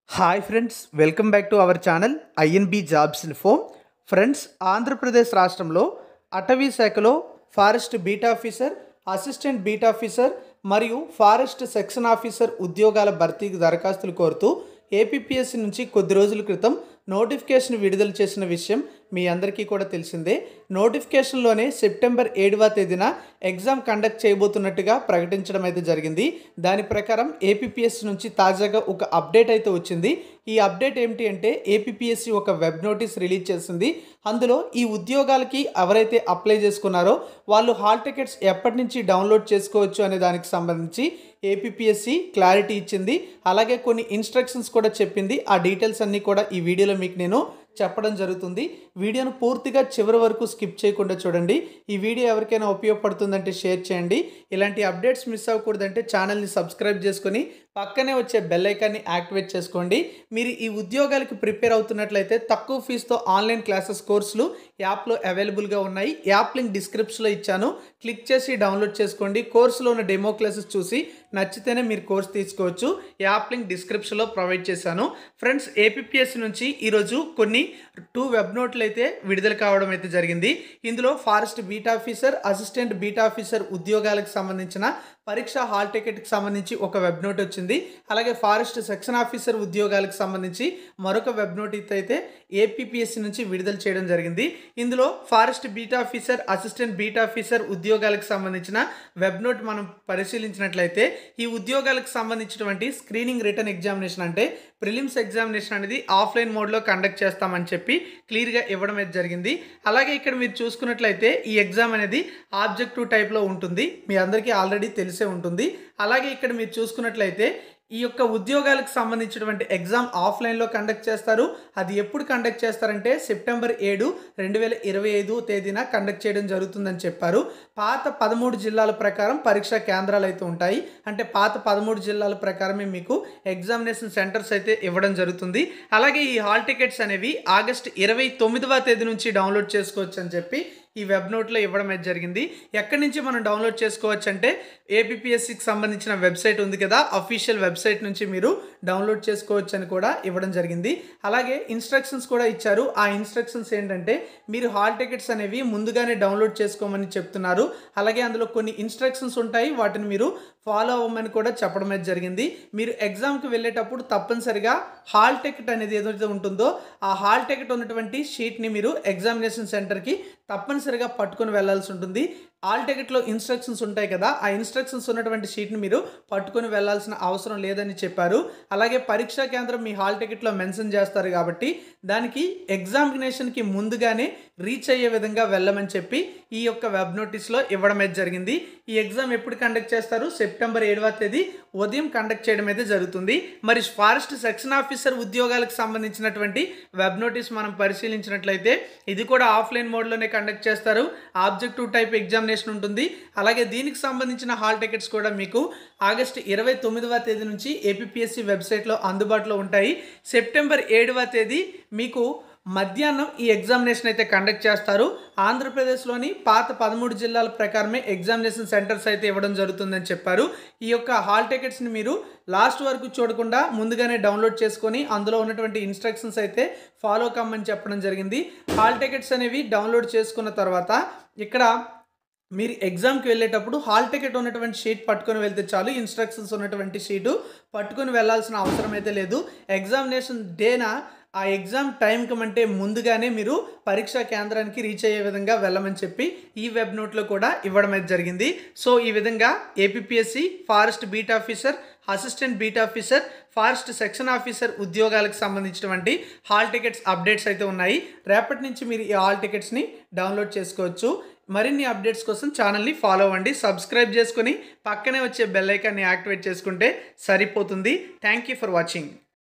Hi friends, welcome back to our channel INB jobs info. Friends, Andhra Pradesh రాష్ట్రంలో అటవీ శాఖలో forest beat officer, assistant beat officer మరియు forest section officer ఉద్యోగాల భర్తీకి దరఖాస్తులు కోరుతూ ఏపీపీఎస్సీ నుంచి కొద్ది రోజుల క్రితం నోటిఫికేషన్ విడుదల చేసిన విషయం మీ అందరికీ కూడా తెలిసిందే. నోటిఫికేషన్లోనే సెప్టెంబర్ 7వ తేదీన ఎగ్జామ్ కండక్ట్ చేయబోతున్నట్టుగా ప్రకటించడం అయితే జరిగింది. దాని ప్రకారం ఏపీపీఎస్సీ నుంచి తాజాగా ఒక అప్డేట్ అయితే వచ్చింది. ఈ అప్డేట్ ఏమిటి అంటే, ఏపీపీఎస్సీ ఒక వెబ్ నోటీస్ రిలీజ్ చేసింది. అందులో ఈ ఉద్యోగాలకి ఎవరైతే అప్లై చేసుకున్నారో వాళ్ళు హాల్ టికెట్స్ ఎప్పటి నుంచి డౌన్లోడ్ చేసుకోవచ్చు అనే దానికి సంబంధించి ఏపీపీఎస్సీ క్లారిటీ ఇచ్చింది. అలాగే కొన్ని ఇన్స్ట్రక్షన్స్ కూడా చెప్పింది. ఆ డీటెయిల్స్ అన్నీ కూడా ఈ వీడియోలో మీకు నేను చెప్పడం జరుగుతుంది. వీడియోను పూర్తిగా చివరి వరకు స్కిప్ చేయకుండా చూడండి. ఈ వీడియో ఎవరికైనా ఉపయోగపడుతుందంటే షేర్ చేయండి. ఇలాంటి అప్డేట్స్ మిస్ అవ్వకూడదంటే ఛానల్ని సబ్స్క్రైబ్ చేసుకొని పక్కనే వచ్చే బెల్ ఐకాన్ని యాక్టివేట్ చేసుకోండి. మీరు ఈ ఉద్యోగాలకు ప్రిపేర్ అవుతున్నట్లయితే తక్కువ ఫీజుతో ఆన్లైన్ క్లాసెస్ కోర్సులు యాప్లో అవైలబుల్గా ఉన్నాయి. యాప్ లింక్ డిస్క్రిప్షన్లో ఇచ్చాను, క్లిక్ చేసి డౌన్లోడ్ చేసుకోండి. కోర్సులో ఉన్న డెమో క్లాసెస్ చూసి నచ్చితేనే మీరు కోర్స్ తీసుకోవచ్చు. యాప్ లింక్ డిస్క్రిప్షన్లో ప్రొవైడ్ చేశాను. ఫ్రెండ్స్, ఏపీపీఎస్సీ నుంచి ఈరోజు కొన్ని 2 వెబ్ నోట్లు అయితే విడుదల కావడం అయితే జరిగింది. ఇందులో forest beat officer, assistant beat officer ఉద్యోగాలకు సంబంధించిన పరీక్ష హాల్ టికెట్కి సంబంధించి ఒక వెబ్ నోట్ వచ్చింది. అలాగే ఫారెస్ట్ సెక్షన్ ఆఫీసర్ ఉద్యోగాలకు సంబంధించి మరొక వెబ్ నోట్ అయితే ఏపీపీఎస్సీ నుంచి విడుదల చేయడం జరిగింది. ఇందులో forest beat officer, assistant beat officer ఉద్యోగాలకు సంబంధించిన వెబ్ నోట్ మనం పరిశీలించినట్లయితే ఈ ఉద్యోగాలకు సంబంధించినటువంటి స్క్రీనింగ్ రిటర్న్ ఎగ్జామినేషన్ అంటే ప్రిలిమ్స్ ఎగ్జామినేషన్ అనేది ఆఫ్లైన్ మోడ్లో కండక్ట్ చేస్తామని చెప్పి క్లియర్గా ఇవ్వడం అయితే జరిగింది. అలాగే ఇక్కడ మీరు చూసుకున్నట్లయితే ఈ ఎగ్జామ్ అనేది ఆబ్జెక్టివ్ టైప్లో ఉంటుంది. మీ అందరికీ ఆల్రెడీ తెలిసే ఉంటుంది. అలాగే ఇక్కడ మీరు చూసుకున్నట్లయితే ఈ యొక్క ఉద్యోగాలకు సంబంధించినటువంటి ఎగ్జామ్ ఆఫ్లైన్లో కండక్ట్ చేస్తారు. అది ఎప్పుడు కండక్ట్ చేస్తారంటే సెప్టెంబర్ 7, 2025 తేదీన కండక్ట్ చేయడం జరుగుతుందని చెప్పారు. పాత 13 జిల్లాల ప్రకారం పరీక్షా కేంద్రాలు అయితే ఉంటాయి. అంటే పాత 13 జిల్లాల ప్రకారమే మీకు ఎగ్జామినేషన్ సెంటర్స్ అయితే ఇవ్వడం జరుగుతుంది. అలాగే ఈ హాల్ టికెట్స్ అనేవి ఆగస్టు 29వ తేదీ నుంచి డౌన్లోడ్ చేసుకోవచ్చు అని చెప్పి ఈ వెబ్ నోట్లో ఇవ్వడం అయితే జరిగింది. ఎక్కడి నుంచి మనం డౌన్లోడ్ చేసుకోవచ్చు అంటే ఏపీపీఎస్సీకి సంబంధించిన వెబ్సైట్ ఉంది కదా, అఫీషియల్ వెబ్సైట్ నుంచి మీరు డౌన్లోడ్ చేసుకోవచ్చు అని కూడా ఇవ్వడం జరిగింది. అలాగే ఇన్స్ట్రక్షన్స్ కూడా ఇచ్చారు. ఆ ఇన్స్ట్రక్షన్స్ ఏంటంటే, మీరు హాల్ టికెట్స్ అనేవి ముందుగానే డౌన్లోడ్ చేసుకోమని చెప్తున్నారు. అలాగే అందులో కొన్ని ఇన్స్ట్రక్షన్స్ ఉంటాయి, వాటిని మీరు ఫాలో అవ్వమని కూడా చెప్పడం అయితే జరిగింది. మీరు ఎగ్జామ్కి వెళ్ళేటప్పుడు తప్పనిసరిగా హాల్ టికెట్ అనేది ఏదైతే ఉంటుందో ఆ హాల్ టికెట్ ఉన్నటువంటి షీట్ని మీరు ఎగ్జామినేషన్ సెంటర్కి తప్పనిసరిగా పట్టుకొని వెళ్ళాల్సి ఉంటుంది. హాల్ టికెట్లో ఇన్స్ట్రక్షన్స్ ఉంటాయి కదా, ఆ ఇన్స్ట్రక్షన్స్ ఉన్నటువంటి షీట్ని మీరు పట్టుకొని వెళ్ళాల్సిన అవసరం లేదని చెప్పారు. అలాగే పరీక్షా కేంద్రం మీ హాల్ టికెట్లో మెన్షన్ చేస్తారు కాబట్టి దానికి ఎగ్జామినేషన్కి ముందుగానే రీచ్ అయ్యే విధంగా వెళ్ళమని చెప్పి ఈ యొక్క వెబ్ నోటీస్లో ఇవ్వడం అయితే జరిగింది. ఈ ఎగ్జామ్ ఎప్పుడు కండక్ట్ చేస్తారు? సెప్టెంబర్ 7వ తేదీ ఉదయం కండక్ట్ చేయడం అయితే జరుగుతుంది. మరి ఫారెస్ట్ సెక్షన్ ఆఫీసర్ ఉద్యోగాలకు సంబంధించినటువంటి వెబ్ నోటీస్ మనం పరిశీలించినట్లయితే ఇది కూడా ఆఫ్లైన్ మోడ్లోనే కండక్ట్ చేస్తారు. ఆబ్జెక్టివ్ టైప్ ఎగ్జామినేషన్ ఉంటుంది. అలాగే దీనికి సంబంధించిన హాల్ టికెట్స్ కూడా మీకు ఆగస్టు 29వ తేదీ నుంచి ఏపీపీఎస్సీ వెబ్సైట్లో అందుబాటులో ఉంటాయి. సెప్టెంబర్ 7వ తేదీ మీకు మధ్యాహ్నం ఈ ఎగ్జామినేషన్ అయితే కండక్ట్ చేస్తారు. ఆంధ్రప్రదేశ్లోని పాత 13 జిల్లాల ప్రకారమే ఎగ్జామినేషన్ సెంటర్స్ అయితే ఇవ్వడం జరుగుతుందని చెప్పారు. ఈ యొక్క హాల్ టికెట్స్ని మీరు లాస్ట్ వరకు చూడకుండా ముందుగానే డౌన్లోడ్ చేసుకొని అందులో ఉన్నటువంటి ఇన్స్ట్రక్షన్స్ అయితే ఫాలో కమ్మని చెప్పడం జరిగింది. హాల్ టికెట్స్ అనేవి డౌన్లోడ్ చేసుకున్న తర్వాత ఇక్కడ మీరు ఎగ్జామ్కి వెళ్ళేటప్పుడు హాల్ టికెట్ ఉన్నటువంటి షీట్ పట్టుకొని వెళ్తే చాలు. ఇన్స్ట్రక్షన్స్ ఉన్నటువంటి షీటు పట్టుకొని వెళ్ళాల్సిన అవసరం అయితే లేదు. ఎగ్జామినేషన్ డేనా ఆ ఎగ్జామ్ టైంకి అంటే ముందుగానే మీరు పరీక్షా కేంద్రానికి రీచ్ అయ్యే విధంగా వెళ్ళమని చెప్పి ఈ వెబ్ నోట్లో కూడా ఇవ్వడం అయితే జరిగింది. సో ఈ విధంగా APPSC forest beat officer, assistant beat officer, forest section officer ఉద్యోగాలకు సంబంధించినటువంటి హాల్ టికెట్స్ అప్డేట్స్ అయితే ఉన్నాయి. రేపటి నుంచి మీరు ఈ హాల్ టికెట్స్ని డౌన్లోడ్ చేసుకోవచ్చు. మరిన్ని అప్డేట్స్ కోసం ఛానల్ని ఫాలో అవ్వండి. సబ్స్క్రైబ్ చేసుకొని పక్కనే వచ్చే బెల్ ఐకాన్ని యాక్టివేట్ చేసుకుంటే సరిపోతుంది. Thank you for watching.